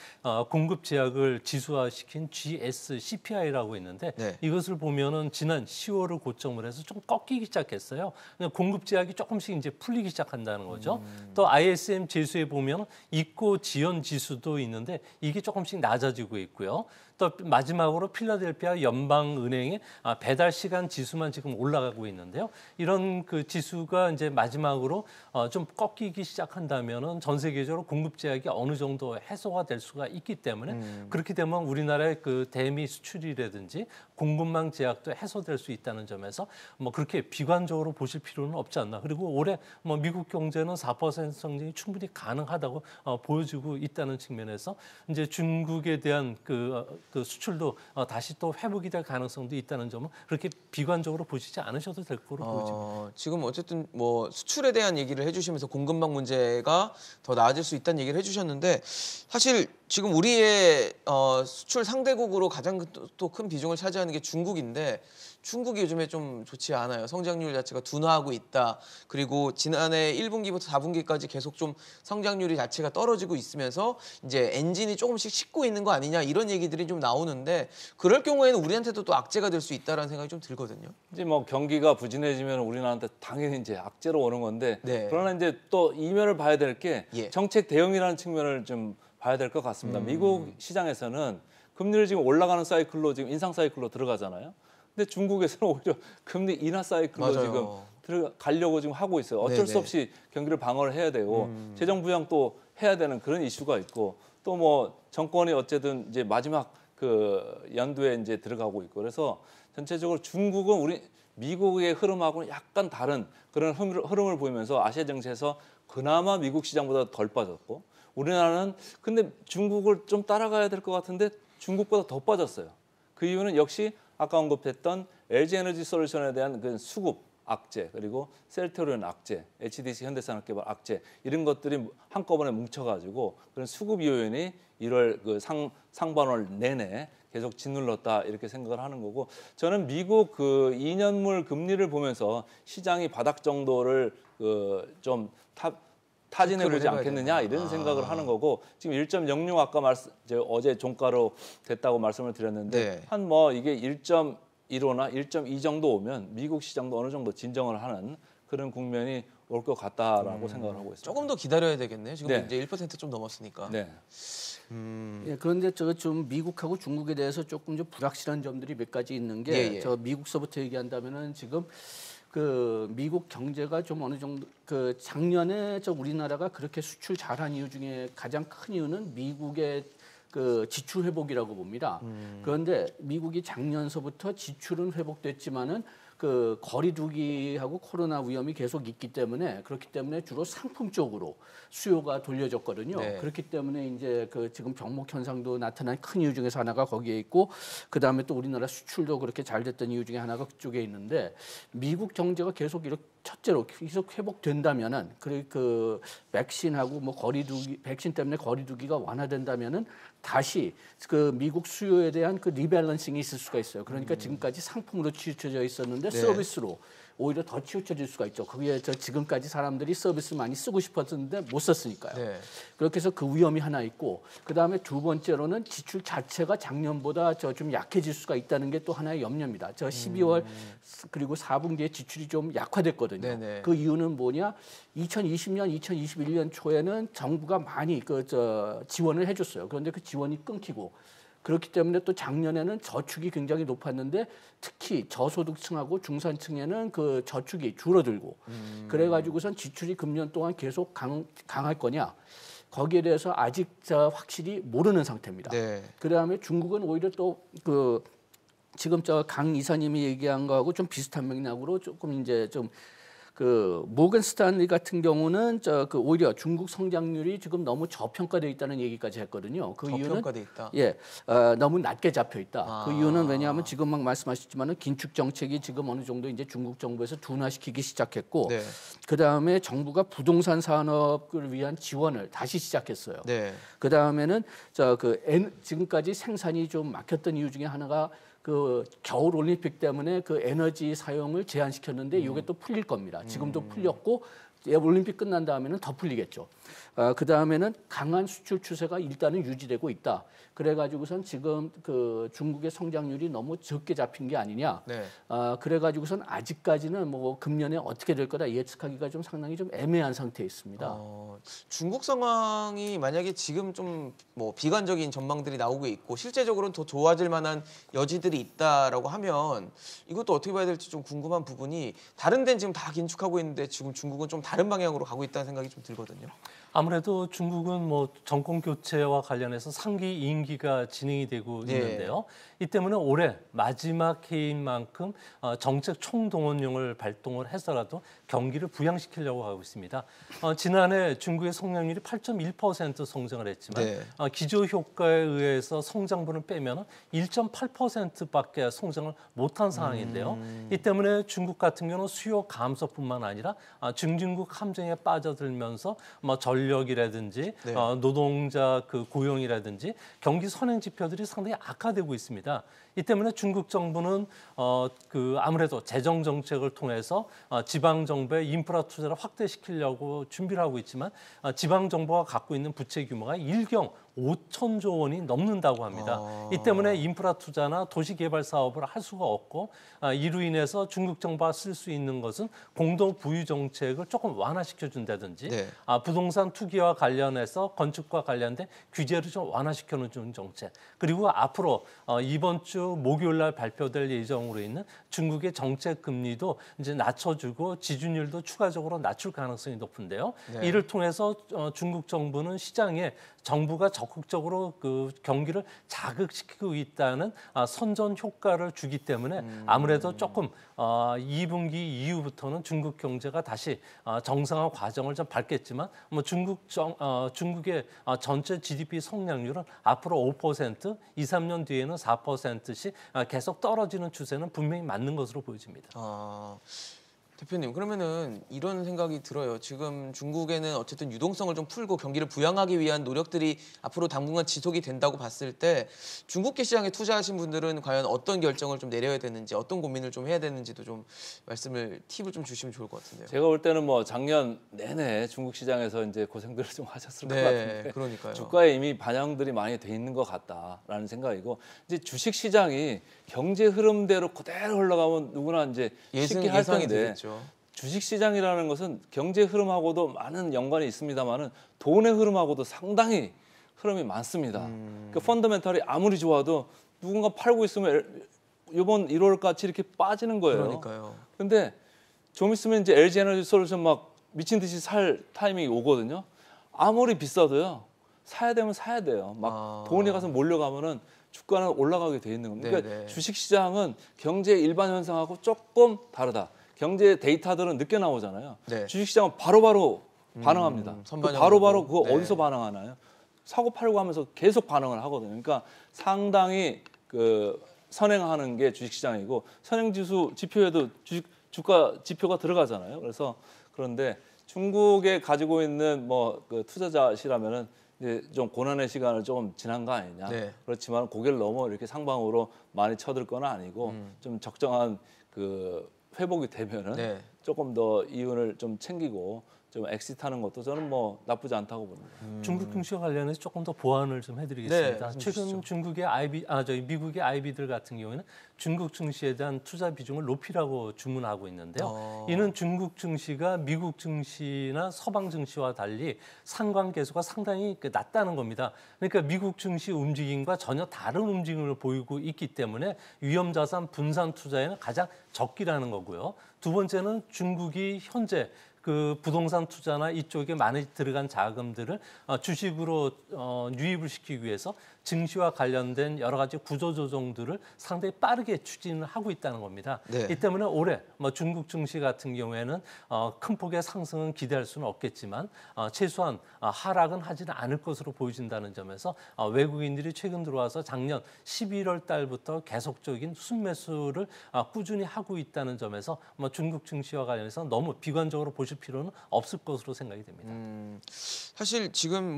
공급 제약을 지수화시킨 GSCPI라고 있는데 네. 이것을 보면은 지난 10월을 고점을 해서 좀 꺾이기 시작했어요. 공급 제약이 조금씩 이제 풀리기 시작한다는 거죠. 또 ISM 지수에 보면 입고 지연 지수도 있는데 이게 조금씩 낮아지고 있고요. 또 마지막으로 필라델피아 연방은행의 배달 시간 지수만 지금 올라가고 있는데요. 이런 그 지수가 이제 마지막으로 좀 꺾이기 시작한다면은 전 세계적으로 공급 제약이 어느 정도 해소가 될 수가 있기 때문에 그렇게 되면 우리나라의 그 대미 수출이라든지 공급망 제약도 해소될 수 있다는 점에서 뭐 그렇게 비관적으로 보실 필요는 없지 않나. 그리고 올해 뭐 미국 경제는 4% 성장이 충분히 가능하다고 보여지고 있다는 측면에서 이제 중국에 대한 그 수출도 다시 또 회복이 될 가능성도 있다는 점은 그렇게 비관적으로 보시지 않으셔도 될 거로 보여집니다. 지금 어쨌든 뭐 수출에 대한 얘기를 해주시면서 공급망 문제가 더 나아질 수 있다는 얘기를 해주셨는데 사실 지금 우리의 수출 상대국으로 가장 또 큰 비중을 차지하는 게 중국인데 중국이 요즘에 좀 좋지 않아요. 성장률 자체가 둔화하고 있다. 그리고 지난해 1분기부터 4분기까지 계속 좀 성장률이 자체가 떨어지고 있으면서 이제 엔진이 조금씩 식고 있는 거 아니냐 이런 얘기들이 좀 나오는데 그럴 경우에는 우리한테도 또 악재가 될 수 있다라는 생각이 좀 들거든요. 이제 뭐 경기가 부진해지면 우리나라한테 당연히 이제 악재로 오는 건데 네. 그러나 이제 또 이면을 봐야 될 게 예. 정책 대응이라는 측면을 좀 봐야 될 것 같습니다. 미국 시장에서는 금리를 지금 올라가는 사이클로 지금 인상 사이클로 들어가잖아요. 근데 중국에서는 오히려 금리 인하 사이클로 맞아요. 지금 들어가려고 지금 하고 있어요. 어쩔 수 네네. 없이 경기를 방어를 해야 되고 재정 부양 또 해야 되는 그런 이슈가 있고 또 뭐 정권이 어쨌든 이제 마지막 그 연도에 이제 들어가고 있고 그래서 전체적으로 중국은 우리 미국의 흐름하고는 약간 다른 그런 흐름을 보이면서 아시아 증시에서 그나마 미국 시장보다 덜 빠졌고 우리나라는 근데 중국을 좀 따라가야 될 것 같은데 중국보다 더 빠졌어요. 그 이유는 역시 아까 언급했던 LG에너지솔루션에 대한 그 수급 악재 그리고 셀트리온 악재, HDC 현대산업개발 악재 이런 것들이 한꺼번에 뭉쳐가지고 그런 수급 요인이 1월 그 상반월 내내 계속 짓눌렀다 이렇게 생각을 하는 거고 저는 미국 그 2년물 금리를 보면서 시장이 바닥 정도를 좀 타진해 보지 않겠느냐 이런 생각을 하는 거고 지금 1.06 아까 어제 종가로 됐다고 말씀을 드렸는데 네. 한 뭐 이게 1.15나 1.2 정도 오면 미국 시장도 어느 정도 진정을 하는 그런 국면이 올 것 같다라고 생각을 하고 있습니다. 조금 더 기다려야 되겠네요. 지금 네. 이제 1%좀 넘었으니까. 네. 예, 그런데 좀 미국하고 중국에 대해서 조금 좀 불확실한 점들이 몇 가지 있는 게 예. 저 미국서부터 얘기한다면은 지금 그 미국 경제가 좀 어느 정도 그 작년에 우리나라가 그렇게 수출 잘한 이유 중에 가장 큰 이유는 미국의 그 지출 회복이라고 봅니다. 그런데 미국이 작년서부터 지출은 회복됐지만은 그 거리두기하고 코로나 위험이 계속 있기 때문에 그렇기 때문에 주로 상품 쪽으로 수요가 돌려졌거든요. 네. 그렇기 때문에 이제 그 지금 병목 현상도 나타난 큰 이유 중에서 하나가 거기에 있고 그 다음에 또 우리나라 수출도 그렇게 잘 됐던 이유 중에 하나가 그쪽에 있는데 미국 경제가 계속 이렇게 첫째로 계속 회복된다면은 그 백신하고 뭐 거리두기 백신 때문에 거리두기가 완화된다면은 다시 그 미국 수요에 대한 그 리밸런싱이 있을 수가 있어요. 그러니까 지금까지 상품으로 치우쳐져 있었는데 네. 서비스로 오히려 더 치우쳐질 수가 있죠. 그게 지금까지 사람들이 서비스 많이 쓰고 싶었는데 못 썼으니까요. 네. 그렇게 해서 그 위험이 하나 있고 그다음에 두 번째로는 지출 자체가 작년보다 좀 약해질 수가 있다는 게 또 하나의 염려입니다. 12월 그리고 4분기에 지출이 좀 약화됐거든요. 네네. 그 이유는 뭐냐? 2020년, 2021년 초에는 정부가 많이 지원을 해줬어요. 그런데 그 지원이 끊기고 그렇기 때문에 또 작년에는 저축이 굉장히 높았는데 특히 저소득층하고 중산층에는 그 저축이 줄어들고 그래가지고선 지출이 금년 동안 계속 강할 거냐 거기에 대해서 아직 확실히 모르는 상태입니다. 네. 그다음에 중국은 오히려 또 그 지금 강 이사님이 얘기한 거하고 좀 비슷한 맥락으로 조금 이제 좀 그 모건 스탠리 같은 경우는 오히려 중국 성장률이 지금 너무 저평가되어 있다는 얘기까지 했거든요. 그 이유는 저평가돼 있다. 너무 낮게 잡혀 있다. 그 이유는 왜냐하면 지금 막 말씀하셨지만은 긴축 정책이 지금 어느 정도 이제 중국 정부에서 둔화시키기 시작했고, 네. 그 다음에 정부가 부동산 산업을 위한 지원을 다시 시작했어요. 네. 그 다음에는 지금까지 생산이 좀 막혔던 이유 중에 하나가 그 겨울 올림픽 때문에 그 에너지 사용을 제한시켰는데 이게 또 풀릴 겁니다. 지금도 풀렸고 올림픽 끝난 다음에는 더 풀리겠죠. 그 다음에는 강한 수출 추세가 일단은 유지되고 있다. 그래가지고선 지금 그 중국의 성장률이 너무 적게 잡힌 게 아니냐. 네. 그래가지고선 아직까지는 뭐 금년에 어떻게 될 거다 예측하기가 좀 상당히 좀 애매한 상태에 있습니다. 중국 상황이 만약에 지금 좀 뭐 비관적인 전망들이 나오고 있고 실제적으로는 더 좋아질 만한 여지들이 있다라고 하면 이것도 어떻게 봐야 될지 좀 궁금한 부분이 다른 데는 지금 다 긴축하고 있는데 지금 중국은 좀 다른 방향으로 가고 있다는 생각이 좀 들거든요. 아무래도 중국은 뭐 정권 교체와 관련해서 상기 임기가 진행이 되고 네. 있는데요. 이 때문에 올해 마지막 해인 만큼 정책 총동원령을 발동을 해서라도 경기를 부양시키려고 하고 있습니다. 지난해 중국의 성장률이 8.1% 성장을 했지만 네. 기저 효과에 의해서 성장분을 빼면 1.8%밖에 성장을 못한 상황인데요. 이 때문에 중국 같은 경우는 수요 감소뿐만 아니라 중진국 함정에 빠져들면서 뭐 전력이라든지 네. 노동자 그 고용이라든지 경기 선행 지표들이 상당히 악화되고 있습니다. 이 때문에 중국 정부는 아무래도 재정 정책을 통해서 지방 정부의 인프라 투자를 확대시키려고 준비를 하고 있지만 지방 정부가 갖고 있는 부채 규모가 일경 5천조 원이 넘는다고 합니다. 이 때문에 인프라 투자나 도시 개발 사업을 할 수가 없고 이로 인해서 중국 정부가 쓸 수 있는 것은 공동 부유 정책을 조금 완화시켜 준다든지 네. 부동산 투기와 관련해서 건축과 관련된 규제를 좀 완화시켜 주는 정책. 그리고 앞으로 이번 주 목요일 날 발표될 예정으로 있는 중국의 정책 금리도 이제 낮춰주고 지준율도 추가적으로 낮출 가능성이 높은데요. 네. 이를 통해서 중국 정부는 시장에 정부가 적극적으로 그 경기를 자극시키고 있다는 선전 효과를 주기 때문에 아무래도 조금 2분기 이후부터는 중국 경제가 다시 정상화 과정을 좀 밟겠지만 뭐 중국의 전체 GDP 성장률은 앞으로 5%, 2, 3년 뒤에는 4%씩 계속 떨어지는 추세는 분명히 맞는 것으로 보여집니다. 대표님, 그러면은 이런 생각이 들어요. 지금 중국에는 어쨌든 유동성을 좀 풀고 경기를 부양하기 위한 노력들이 앞으로 당분간 지속이 된다고 봤을 때 중국계 시장에 투자하신 분들은 과연 어떤 결정을 좀 내려야 되는지, 어떤 고민을 좀 해야 되는지도 좀 팁을 좀 주시면 좋을 것 같은데요. 제가 볼 때는 뭐 작년 내내 중국 시장에서 이제 고생들을 좀 하셨을 것 같은데 그러니까요. 주가에 이미 반영들이 많이 돼 있는 것 같다라는 생각이고 이제 주식 시장이 경제 흐름대로 그대로 흘러가면 누구나 이제 쉽게 할 예상이 텐데 되겠죠. 주식 시장이라는 것은 경제 흐름하고도 많은 연관이 있습니다만은 돈의 흐름하고도 상당히 흐름이 많습니다. 그 펀더멘털이 아무리 좋아도 누군가 팔고 있으면 이번 1월까지 이렇게 빠지는 거예요. 그러니까요. 근데 좀 있으면 이제 LG 에너지 솔루션 막 미친 듯이 살 타이밍이 오거든요. 아무리 비싸도요. 사야 되면 사야 돼요. 막 돈이 가서 몰려가면은 주가는 올라가게 돼 있는 겁니다. 그러니까 주식 시장은 경제의 일반 현상하고 조금 다르다. 경제 데이터들은 늦게 나오잖아요. 네. 주식 시장은 바로바로 반응합니다. 바로바로 그거 네. 어디서 반응하나요? 사고 팔고 하면서 계속 반응을 하거든요. 그러니까 상당히 그 선행하는 게 주식 시장이고 선행 지수 지표에도 주가 지표가 들어가잖아요. 그래서 그런데 중국에 가지고 있는 뭐 그 투자자시라면은 이제 좀 고난의 시간을 조금 지난 거 아니냐. 네. 그렇지만 고개를 넘어 이렇게 상방으로 많이 쳐들 건 아니고 좀 적정한 그 회복이 되면은 조금 더 이윤을 좀 챙기고 좀 엑시트하는 것도 저는 뭐 나쁘지 않다고 봅니다. 중국 증시와 관련해서 조금 더 보완을 좀 해드리겠습니다. 네, 최근 중국의 미국의 IB들 같은 경우에는 중국 증시에 대한 투자 비중을 높이라고 주문하고 있는데요. 이는 중국 증시가 미국 증시나 서방 증시와 달리 상관계수가 상당히 낮다는 겁니다. 그러니까 미국 증시 움직임과 전혀 다른 움직임을 보이고 있기 때문에 위험자산 분산 투자에는 가장 적기라는 거고요. 두 번째는 중국이 현재 그 부동산 투자나 이쪽에 많이 들어간 자금들을 주식으로 유입을 시키기 위해서 증시와 관련된 여러 가지 구조 조정들을 상당히 빠르게 추진을 하고 있다는 겁니다. 네. 이 때문에 올해 중국 증시 같은 경우에는 큰 폭의 상승은 기대할 수는 없겠지만 최소한 하락은 하지는 않을 것으로 보여진다는 점에서 외국인들이 최근 들어와서 작년 11월 달부터 계속적인 순매수를 꾸준히 하고 있다는 점에서 중국 증시와 관련해서 너무 비관적으로 보실 필요는 없을 것으로 생각이 됩니다. 사실 지금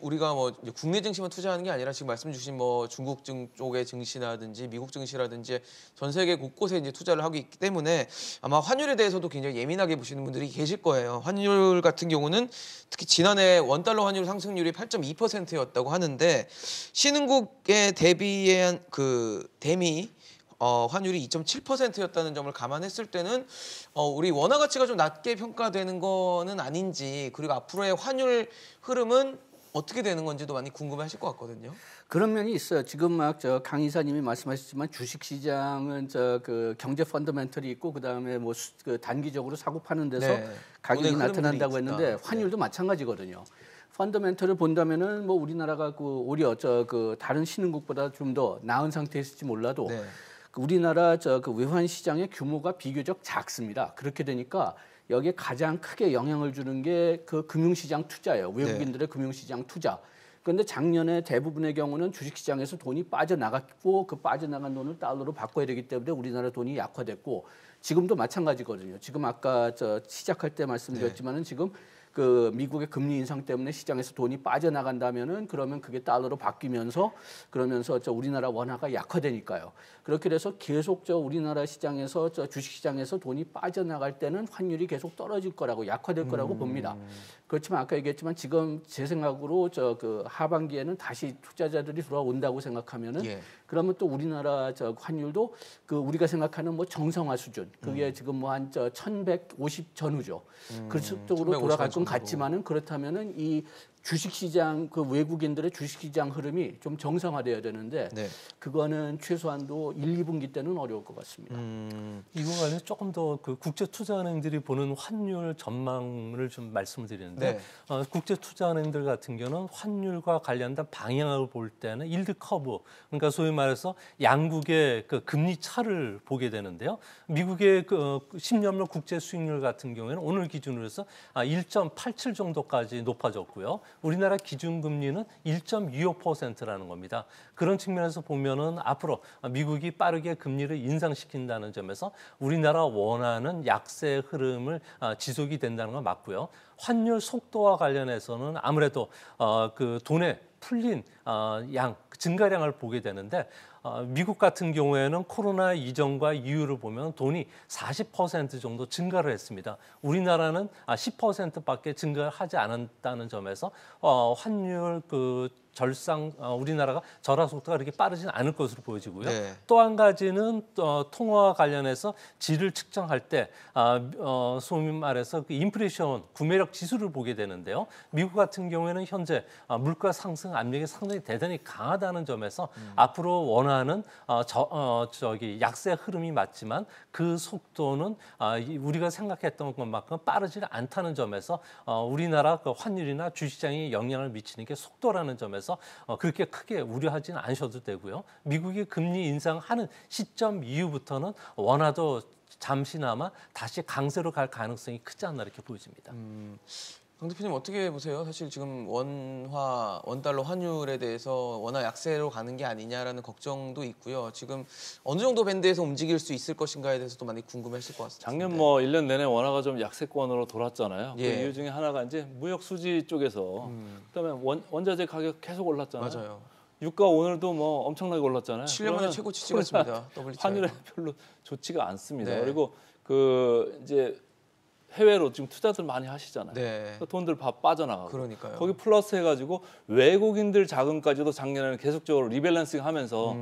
우리가 이제 국내 증시만 투자하는 게 아니라 지금 말씀 주신 중국 쪽의 증시라든지 미국 증시라든지 전 세계 곳곳에 이제 투자를 하고 있기 때문에 아마 환율에 대해서도 굉장히 예민하게 보시는 분들이 계실 거예요. 환율 같은 경우는 특히 지난해 원달러 환율 상승률이 8.2%였다고 하는데 신흥국에 대비한 그 대미 환율이 2.7%였다는 점을 감안했을 때는 우리 원화 가치가 좀 낮게 평가되는 거는 아닌지, 그리고 앞으로의 환율 흐름은 어떻게 되는 건지도 많이 궁금해하실 것 같거든요. 그런 면이 있어요. 지금 강 이사님이 말씀하셨지만 주식시장은 그 경제 펀더멘털이 있고 그다음에 그 단기적으로 사고 파는 데서 네. 가격이 운행 나타난다고 흐름들이 했는데 있다. 환율도 마찬가지거든요. 펀더멘털을 본다면은 우리나라가 오히려 그 다른 신흥국보다 좀 더 나은 상태였을지 몰라도 네. 우리나라 그 외환 시장의 규모가 비교적 작습니다. 그렇게 되니까 여기에 가장 크게 영향을 주는 게 그 금융시장 투자예요. 외국인들의 금융시장 투자. 그런데 작년에 대부분의 경우는 주식시장에서 돈이 빠져나갔고 그 빠져나간 돈을 달러로 바꿔야 되기 때문에 우리나라 돈이 약화됐고 지금도 마찬가지거든요. 지금 아까 시작할 때 말씀드렸지만은 지금 그 미국의 금리 인상 때문에 시장에서 돈이 빠져나간다면은 그러면 그게 달러로 바뀌면서 그러면서 우리나라 원화가 약화되니까요. 그렇게 돼서 계속 우리나라 시장에서 주식 시장에서 돈이 빠져나갈 때는 환율이 계속 떨어질 거라고 약화될 거라고 봅니다. 그렇지만 아까 얘기했지만 지금 제 생각으로 그 하반기에는 다시 투자자들이 돌아온다고 생각하면은 예. 그러면 또 우리나라 환율도 그 우리가 생각하는 정상화 수준 그게 지금 한 1150 전후죠. 그쪽으로 돌아갈 건 같지만은 그렇다면은 이 주식시장 그 외국인들의 주식시장 흐름이 좀 정상화돼야 되는데 네. 그거는 최소한도 1, 2분기 때는 어려울 것 같습니다. 이거 관해서 조금 더 그 국제투자은행들이 보는 환율 전망을 좀 말씀을 드리는데 네. 국제투자은행들 같은 경우는 환율과 관련된 방향을 볼 때는 일드 커브, 그러니까 소위 말해서 양국의 그 금리 차를 보게 되는데요. 미국의 그 10년물 국제 수익률 같은 경우에는 오늘 기준으로 해서 1.87 정도까지 높아졌고요. 우리나라 기준금리는 1.25%라는 겁니다. 그런 측면에서 보면은 앞으로 미국이 빠르게 금리를 인상시킨다는 점에서 우리나라 원화는 약세 흐름을 지속이 된다는 건 맞고요. 환율 속도와 관련해서는 아무래도 그 돈에 풀린 증가량을 보게 되는데 미국 같은 경우에는 코로나 이전과 이후를 보면 돈이 40% 정도 증가를 했습니다. 우리나라는 10%밖에 증가하지 않았다는 점에서 환율 우리나라가 절하 속도가 그렇게 빠르지는 않을 것으로 보여지고요. 네. 또 한 가지는 통화와 관련해서 질을 측정할 때 소위 말해서 그 인플레이션 구매력 지수를 보게 되는데요. 미국 같은 경우에는 현재 물가 상승 압력이 상당히 대단히 강하다는 점에서 앞으로 원화는 약세 흐름이 맞지만 그 속도는 우리가 생각했던 것만큼 빠르지는 않다는 점에서 우리나라 그 환율이나 주시장에 영향을 미치는 게 속도라는 점에서 그렇게 크게 우려하지는 않으셔도 되고요. 미국이 금리 인상하는 시점 이후부터는 원화도 잠시나마 다시 강세로 갈 가능성이 크지 않나 이렇게 보여집니다. 강 대표님 어떻게 보세요? 사실 지금 원달러 환율에 대해서 원화 약세로 가는 게 아니냐라는 걱정도 있고요. 지금 어느 정도 밴드에서 움직일 수 있을 것인가에 대해서도 많이 궁금하실 것 같습니다. 작년 1년 내내 원화가 좀 약세권으로 돌았잖아요. 예. 그 이유 중에 하나가 이제 무역 수지 쪽에서 그다음에 원자재 가격 계속 올랐잖아요. 맞아요. 유가 오늘도 엄청나게 올랐잖아요. 7년 만에 그러면 최고치 찍었습니다. WTI. 환율에 별로 좋지가 않습니다. 네. 그리고 그 이제 해외로 지금 투자들 많이 하시잖아요. 네. 그 돈들 다 빠져나가고. 그러니까요. 거기 플러스 해가지고 외국인들 자금까지도 작년에는 계속적으로 리밸런싱 하면서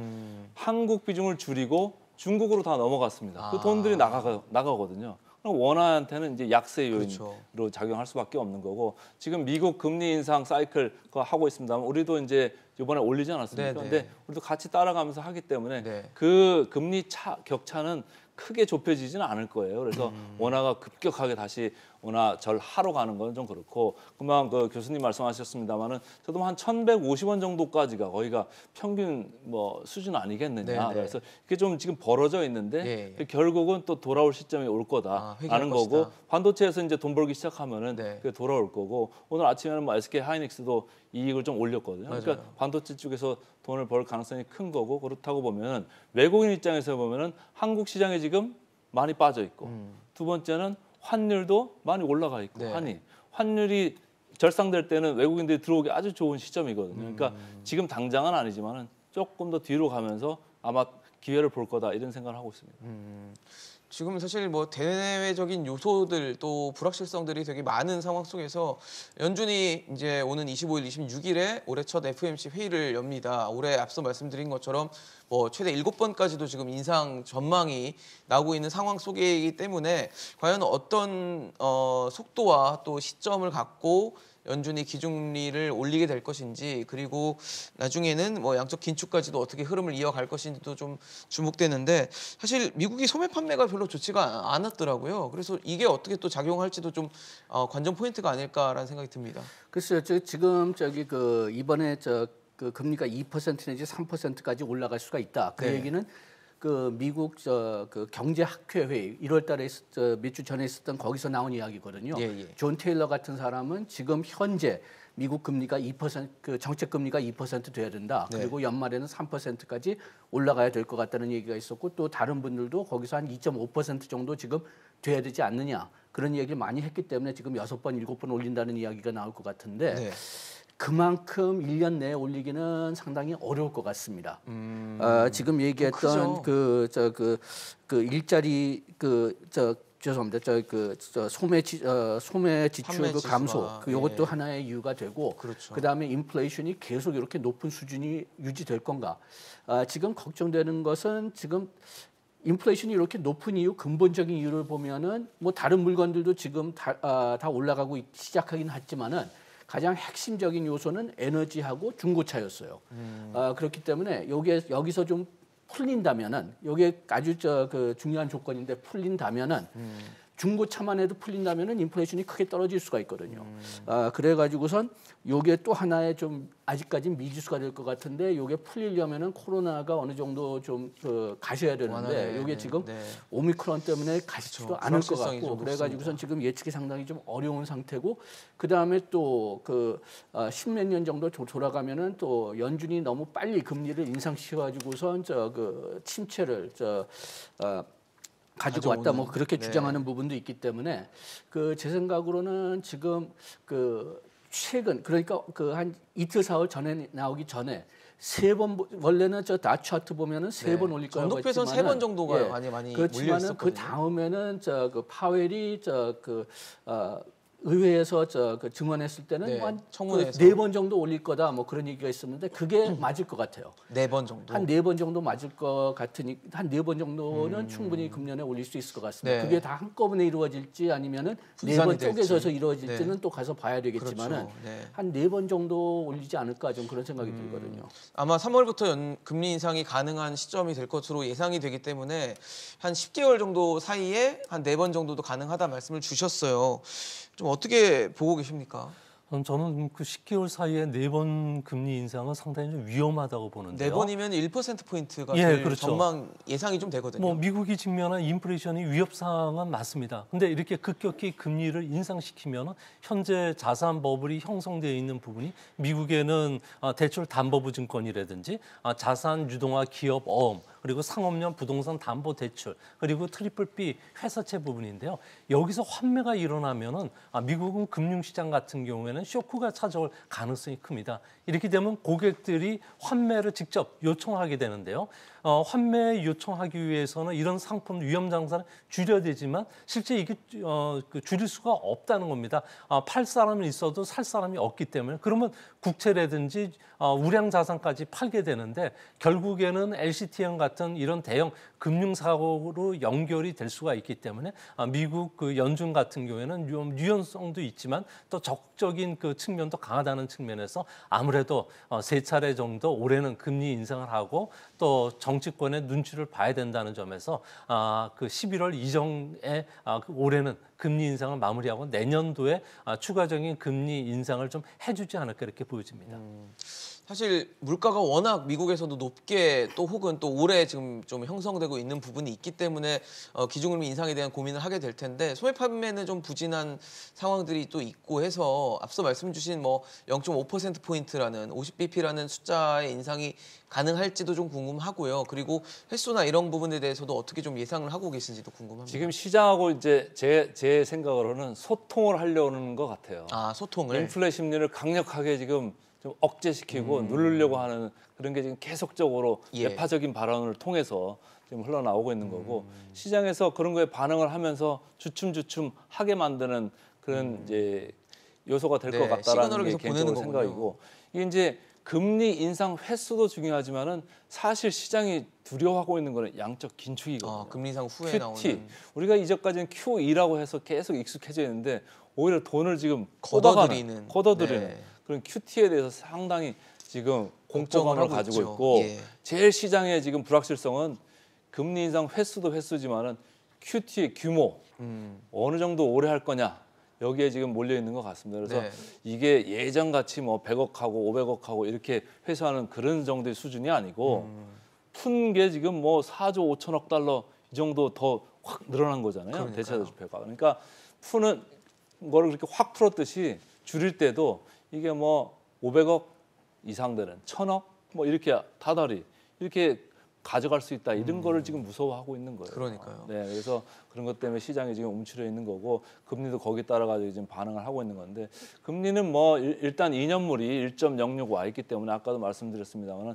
한국 비중을 줄이고 중국으로 다 넘어갔습니다. 그 돈들이 나가거든요. 그럼 원화한테는 이제 약세 요인으로 그렇죠. 작용할 수밖에 없는 거고 지금 미국 금리 인상 사이클 그거 하고 있습니다만 우리도 이제 이번에 올리지 않았습니까? 네네. 근데 우리도 같이 따라가면서 하기 때문에 네. 그 금리 격차는 크게 좁혀지지는 않을 거예요. 그래서 원화가 급격하게 다시 원화 절하로 가는 건 좀 그렇고 금방 그 교수님 말씀하셨습니다만은 저도 한 1,150원 정도까지가 거기가 평균 뭐 수준 아니겠느냐. 네네. 그래서 이게 좀 지금 벌어져 있는데 예. 결국은 또 돌아올 시점이 올 회귀할 거다라는 것이다. 거고 반도체에서 이제 돈 벌기 시작하면은 네. 그게 돌아올 거고 오늘 아침에는 뭐 SK 하이닉스도 이익을 좀 올렸거든요. 맞아요. 그러니까 반도체 쪽에서 돈을 벌 가능성이 큰 거고 그렇다고 보면은 외국인 입장에서 보면은 한국 시장에 지금 많이 빠져 있고 두 번째는 환율도 많이 올라가 있고 네. 환율이 절상될 때는 외국인들이 들어오기 아주 좋은 시점이거든요. 그러니까 지금 당장은 아니지만은 조금 더 뒤로 가면서 아마 기회를 볼 거다 이런 생각을 하고 있습니다. 지금 사실 뭐 대내외적인 요소들 또 불확실성들이 되게 많은 상황 속에서 연준이 이제 오는 25일, 26일에 올해 첫 FOMC 회의를 엽니다. 올해 앞서 말씀드린 것처럼 뭐 최대 7번까지도 지금 인상 전망이 나오고 있는 상황 속이기 때문에 과연 어떤 속도와 또 시점을 갖고 연준이 기준금리를 올리게 될 것인지 그리고 나중에는 뭐 양적 긴축까지도 어떻게 흐름을 이어갈 것인지도 좀 주목되는데 사실 미국이 소매 판매가 별로 좋지가 않았더라고요. 그래서 이게 어떻게 또 작용할지도 좀 관전 포인트가 아닐까라는 생각이 듭니다. 글쎄요, 지금 그 이번에 그 금리가 2% 내지 3%까지 올라갈 수가 있다. 그 네. 얘기는 그 미국 그 경제학회 회의 1월달에 몇 주 전에 있었던 거기서 나온 이야기거든요. 예. 존 테일러 같은 사람은 지금 현재 미국 금리가 2% 그 정책 금리가 2% 돼야 된다. 네. 그리고 연말에는 3%까지 올라가야 될 것 같다는 얘기가 있었고 또 다른 분들도 거기서 한 2.5% 정도 지금 돼야 되지 않느냐 그런 얘기를 많이 했기 때문에 지금 6번, 7번 올린다는 이야기가 나올 것 같은데. 네. 그만큼 1년 내에 올리기는 상당히 어려울 것 같습니다. 지금 얘기했던 그 일자리 죄송합니다. 소매 지출 그 감소 이것도 하나의 이유가 되고 그렇죠. 그다음에 인플레이션이 계속 이렇게 높은 수준이 유지될 건가? 지금 걱정되는 것은 지금 인플레이션이 이렇게 높은 이유 근본적인 이유를 보면은 뭐 다른 물건들도 지금 다 올라가고 시작하긴 했지만은 가장 핵심적인 요소는 에너지하고 중고차였어요. 그렇기 때문에 여기서 좀 풀린다면은 이게 아주 그 중요한 조건인데 풀린다면은 중고차만 해도 풀린다면은 인플레이션이 크게 떨어질 수가 있거든요. 그래가지고선 요게 또 하나의 좀 아직까지 미지수가 될 것 같은데 요게 풀리려면은 코로나가 어느 정도 좀 가셔야 되는데 요게 지금 오미크론 때문에 가시지도 않을 것 같고 그래가지고선 지금 예측이 상당히 좀 어려운 상태고 그 다음에 또 그 10몇 년 정도 돌아가면은 또 연준이 너무 빨리 금리를 인상시켜가지고선 그 침체를 가지고 왔다 뭐 그렇게 주장하는 부분도 있기 때문에 그 제 생각으로는 지금 그 최근 그러니까 그 한 이틀 사흘 전에 나오기 전에 3번 원래는 다 차트 보면은 3번 올릴 거라고 했지만 전국에선 3번 정도가 많이 몰려 있었거든요. 그 다음에는 그 파웰이 의회에서 그 증언했을 때는 한 청문회에서 4번 정도 올릴 거다 뭐 그런 얘기가 있었는데 그게 맞을 것 같아요. 4번 정도. 한 4번 정도 맞을 것 같으니 한 4번 정도는 충분히 금년에 올릴 수 있을 것 같습니다. 그게 다 한꺼번에 이루어질지 아니면은 4번 쪼개져서 이루어질지는 또 가서 봐야 되겠지만은 한 4번 정도 올리지 않을까 좀 그런 생각이 들거든요. 아마 3월부터 금리 인상이 가능한 시점이 될 것으로 예상이 되기 때문에 한 10개월 정도 사이에 한 4번 정도도 가능하다 말씀을 주셨어요. 좀 어떻게 보고 계십니까? 저는 그 10개월 사이에 4번 금리 인상은 상당히 좀 위험하다고 보는데요. 4번이면 1%포인트가 그렇죠. 전망 예상이 좀 되거든요. 뭐 미국이 직면한 인플레이션이 위협 사항은 맞습니다. 근데 이렇게 급격히 금리를 인상시키면 현재 자산 버블이 형성되어 있는 부분이 미국에는 대출 담보부 증권이라든지 자산 유동화 기업 어음 그리고 상업용 부동산 담보 대출, 그리고 트리플 B 회사채 부분인데요. 여기서 환매가 일어나면은 미국은 금융시장 같은 경우에는 쇼크가 찾아올 가능성이 큽니다. 이렇게 되면 고객들이 환매를 직접 요청하게 되는데요. 환매 요청하기 위해서는 이런 상품 위험 장사는 줄여야 되지만 실제 이게 줄일 수가 없다는 겁니다. 팔 사람은 있어도 살 사람이 없기 때문에 그러면 국채라든지 우량 자산까지 팔게 되는데 결국에는 LCTM 같은 이런 대형 금융사고로 연결이 될 수가 있기 때문에 미국 그 연준 같은 경우에는 유연성도 있지만 또 적극적인 그 측면도 강하다는 측면에서 아무래도 세 차례 정도 올해는 금리 인상을 하고 또 정치권의 눈치를 봐야 된다는 점에서 그 11월 이전에 올해는 금리 인상을 마무리하고 내년도에 추가적인 금리 인상을 좀 해주지 않을까 이렇게 보여집니다. 사실 물가가 워낙 미국에서도 높게 또 혹은 또 올해 지금 좀 형성되고 있는 부분이 있기 때문에 기준금리 인상에 대한 고민을 하게 될 텐데 소매 판매는 좀 부진한 상황들이 또 있고 해서 앞서 말씀 주신 뭐 0.5%포인트라는 50bp라는 숫자의 인상이 가능할지도 좀 궁금하고요. 그리고 횟수나 이런 부분에 대해서도 어떻게 좀 예상을 하고 계신지도 궁금합니다. 지금 시장하고 이제 제 생각으로는 소통을 하려는 것 같아요. 소통을. 인플레 심리를 강력하게 지금 좀 억제시키고 누르려고 하는 그런 게 지금 계속적으로 매파적인 발언을 통해서 지금 흘러나오고 있는 거고 시장에서 그런 거에 반응을 하면서 주춤주춤 하게 만드는 그런 이제 요소가 될 것 같다라는 게 개인적으로 생각이고 이게 이제 금리 인상 횟수도 중요하지만은 사실 시장이 두려워하고 있는 거는 양적 긴축이거든요. 금리 인상 후에 QT. 나오는. 우리가 이전까지는 QE라고 해서 계속 익숙해져 있는데 오히려 돈을 지금 걷어들이는 그런 QT에 대해서 상당히 지금 공포감을 가지고 있고 제일 시장의 지금 불확실성은 금리 인상 횟수도 횟수지만은 QT의 규모 어느 정도 오래 할 거냐 여기에 지금 몰려 있는 것 같습니다. 그래서 이게 예전 같이 뭐 100억하고 500억하고 이렇게 회수하는 그런 정도의 수준이 아니고 푼 게 지금 뭐 4조 5천억 달러 이 정도 더 확 늘어난 거잖아요. 대체자 지표가. 그러니까 푸는 거를 그렇게 확 풀었듯이 줄일 때도 이게 뭐 500억 이상 되는 1000억 뭐 이렇게 다달이 이렇게 가져갈 수 있다 이런 거를 지금 무서워하고 있는 거예요. 그러니까요. 네, 그래서 그런 것 때문에 시장이 지금 움츠려 있는 거고 금리도 거기에 따라 가지고 지금 반응을 하고 있는 건데 금리는 뭐 일단 2년물이 1.06 와 있기 때문에 아까도 말씀드렸습니다만은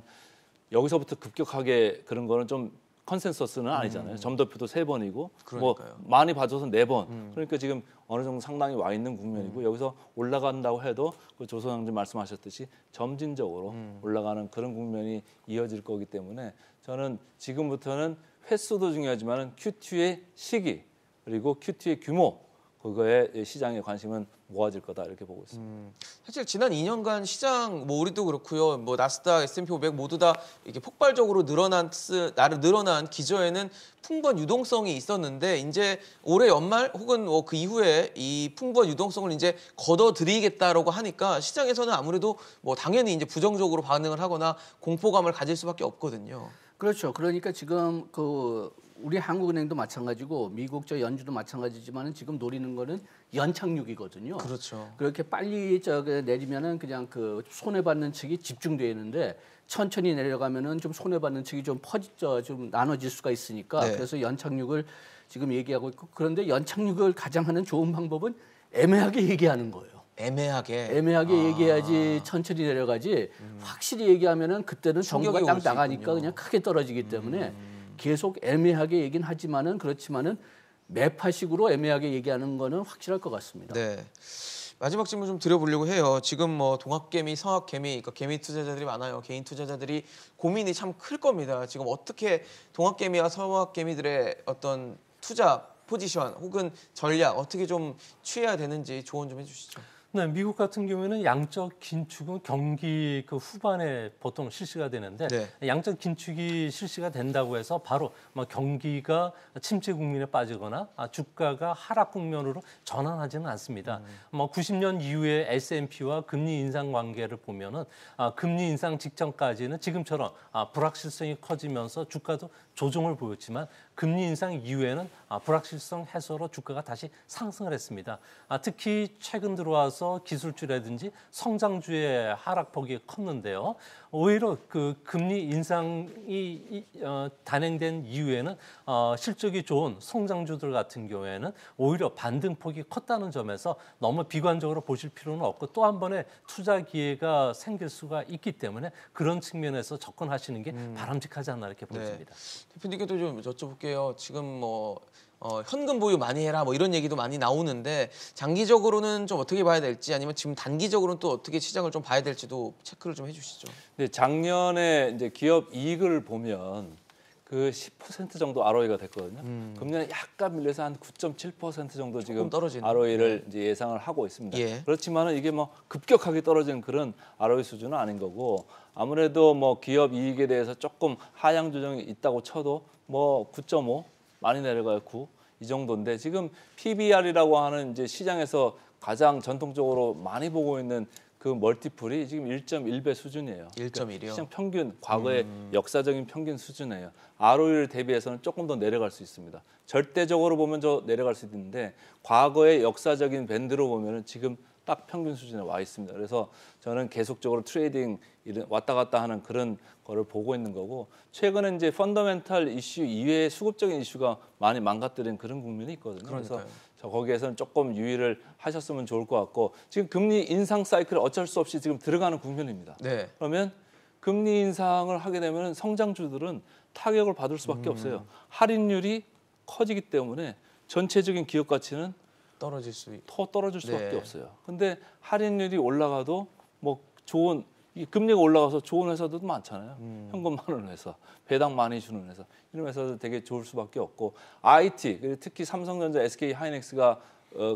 여기서부터 급격하게 그런 거는 좀 컨센서스는 아니잖아요. 점도표도 3번이고 뭐 많이 봐줘서 4번. 그러니까 지금 어느 정도 상당히 와 있는 국면이고 여기서 올라간다고 해도 그 조선왕님 말씀하셨듯이 점진적으로 올라가는 그런 국면이 이어질 거기 때문에 저는 지금부터는 횟수도 중요하지만 QT의 시기 그리고 QT의 규모 그거에 시장의 관심은 모아질 거다 이렇게 보고 있습니다. 사실 지난 2년간 시장 뭐 우리도 그렇고요. 뭐 나스닥, S&P 500 모두 다 이렇게 폭발적으로 늘어난 기저에는 풍부한 유동성이 있었는데 이제 올해 연말 혹은 뭐 그 이후에 이 풍부한 유동성을 이제 걷어들이겠다라고 하니까 시장에서는 아무래도 뭐 당연히 이제 부정적으로 반응을 하거나 공포감을 가질 수밖에 없거든요. 그렇죠. 그러니까 지금 우리 한국은행도 마찬가지고 미국 연준도 마찬가지지만은 지금 노리는 거는 연착륙이거든요. 그렇죠. 그렇게 빨리 내리면은 그냥 그 손해 받는 측이 집중되어 있는데 천천히 내려가면은 좀 손해 받는 측이 좀 좀 나눠질 수가 있으니까 그래서 연착륙을 지금 얘기하고 있고 그런데 연착륙을 가장 하는 좋은 방법은 애매하게 얘기하는 거예요. 애매하게 얘기해야지 천천히 내려가지 확실히 얘기하면은 그때는 정부가 딱 나가니까 그냥 크게 떨어지기 때문에 계속 애매하게 얘기는 하지만은 그렇지만은 매파식으로 애매하게 얘기하는 거는 확실할 것 같습니다. 네. 마지막 질문 좀 드려보려고 해요. 지금 뭐 동학개미, 성학개미, 그러니까 개미 투자자들이 많아요. 개인 투자자들이 고민이 참 클 겁니다. 지금 어떻게 동학개미와 성학개미들의 어떤 투자 포지션 혹은 전략 어떻게 좀 취해야 되는지 조언 좀 해주시죠. 네, 미국 같은 경우에는 양적 긴축은 경기 그 후반에 보통 실시가 되는데 양적 긴축이 실시가 된다고 해서 바로 뭐 경기가 침체 국면에 빠지거나 주가가 하락 국면으로 전환하지는 않습니다. 뭐 90년 이후에 S&P와 금리 인상 관계를 보면은 금리 인상 직전까지는 지금처럼 불확실성이 커지면서 주가도 조정을 보였지만 금리 인상 이후에는 불확실성 해소로 주가가 다시 상승을 했습니다. 특히 최근 들어와서 따라서 기술주라든지 성장주의 하락폭이 컸는데요. 오히려 그 금리 인상이 단행된 이후에는 실적이 좋은 성장주들 같은 경우에는 오히려 반등폭이 컸다는 점에서 너무 비관적으로 보실 필요는 없고 또 한 번의 투자 기회가 생길 수가 있기 때문에 그런 측면에서 접근하시는 게 바람직하지 않나 이렇게 보입니다. 대표님께도 좀 여쭤볼게요. 지금 뭐 현금 보유 많이 해라 뭐 이런 얘기도 많이 나오는데 장기적으로는 좀 어떻게 봐야 될지 아니면 지금 단기적으로는 또 어떻게 시장을 좀 봐야 될지도 체크를 좀 해주시죠. 근데 작년에 이제 기업 이익을 보면 그 10% 정도 ROE가 됐거든요. 금년에 약간 밀려서 한 9.7% 정도 지금 떨어지는. ROE를 이제 예상을 하고 있습니다. 예. 그렇지만은 이게 뭐 급격하게 떨어지는 그런 ROE 수준은 아닌 거고 아무래도 뭐 기업 이익에 대해서 조금 하향 조정이 있다고 쳐도 뭐 9.5 많이 내려가요 9 이 정도인데 지금 PBR이라고 하는 이제 시장에서 가장 전통적으로 많이 보고 있는 그 멀티플이 지금 1.1배 수준이에요. 1.1이요? 시장 평균 과거의 역사적인 평균 수준이에요. ROE를 대비해서는 조금 더 내려갈 수 있습니다. 절대적으로 보면 저 내려갈 수 있는데 과거의 역사적인 밴드로 보면은 지금 딱 평균 수준에 와 있습니다. 그래서 저는 계속적으로 트레이딩 왔다 갔다 하는 그런 거를 보고 있는 거고 최근에 이제 펀더멘탈 이슈 이외의 수급적인 이슈가 많이 망가뜨린 그런 국면이 있거든요. 그러니까요. 그래서 저 거기에서는 조금 유의를 하셨으면 좋을 것 같고 지금 금리 인상 사이클에 어쩔 수 없이 지금 들어가는 국면입니다. 네. 그러면 금리 인상을 하게 되면 성장주들은 타격을 받을 수밖에 없어요. 할인율이 커지기 때문에 전체적인 기업 가치는 떨어질 수 더 떨어질 수밖에 네. 없어요. 근데 할인율이 올라가도 뭐 좋은 이 금리가 올라가서 좋은 회사들도 많잖아요. 현금 많은 회사, 배당 많이 주는 회사 이런 회사들 되게 좋을 수밖에 없고 IT 특히 삼성전자, SK 하이닉스가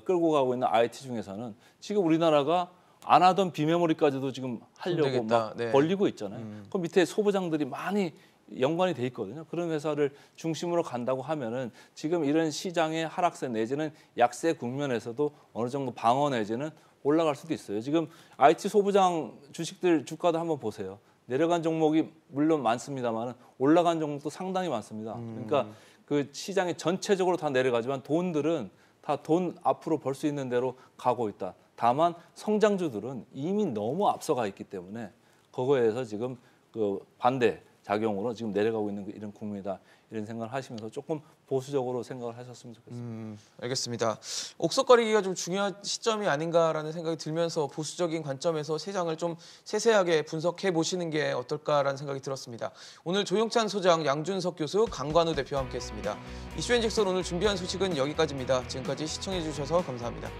끌고 가고 있는 IT 중에서는 지금 우리나라가 안 하던 비메모리까지도 지금 하려고 손대겠다. 막 네. 벌리고 있잖아요. 그 밑에 소부장들이 많이 연관이 돼 있거든요. 그런 회사를 중심으로 간다고 하면은 지금 이런 시장의 하락세 내지는 약세 국면에서도 어느 정도 방어 내지는 올라갈 수도 있어요. 지금 IT 소부장 주식들 주가도 한번 보세요. 내려간 종목이 물론 많습니다만 올라간 종목도 상당히 많습니다. 그러니까 그 시장이 전체적으로 다 내려가지만 돈들은 다 돈 앞으로 벌 수 있는 대로 가고 있다. 다만 성장주들은 이미 너무 앞서가 있기 때문에 그거에서 지금 그 반대 작용으로 지금 내려가고 있는 이런 국면이다. 이런 생각을 하시면서 조금 보수적으로 생각을 하셨으면 좋겠습니다. 알겠습니다. 옥석거리기가 좀 중요한 시점이 아닌가라는 생각이 들면서 보수적인 관점에서 시장을 좀 세세하게 분석해 보시는 게 어떨까라는 생각이 들었습니다. 오늘 조영찬 소장, 양준석 교수, 강관우 대표와 함께했습니다. 이슈앤직설 오늘 준비한 소식은 여기까지입니다. 지금까지 시청해 주셔서 감사합니다.